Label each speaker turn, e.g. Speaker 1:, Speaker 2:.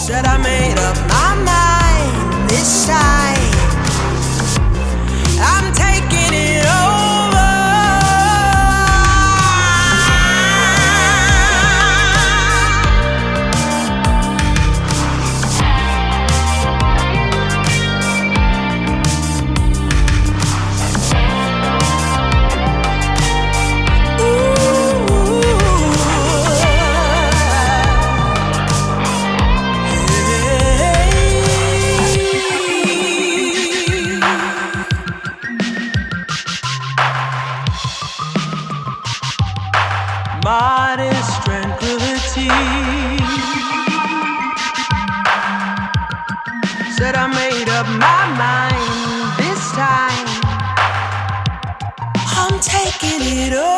Speaker 1: Said I made up my mind this time. I'm taking it over. Modest tranquility. Said I made up my mind this time. I'm taking it over.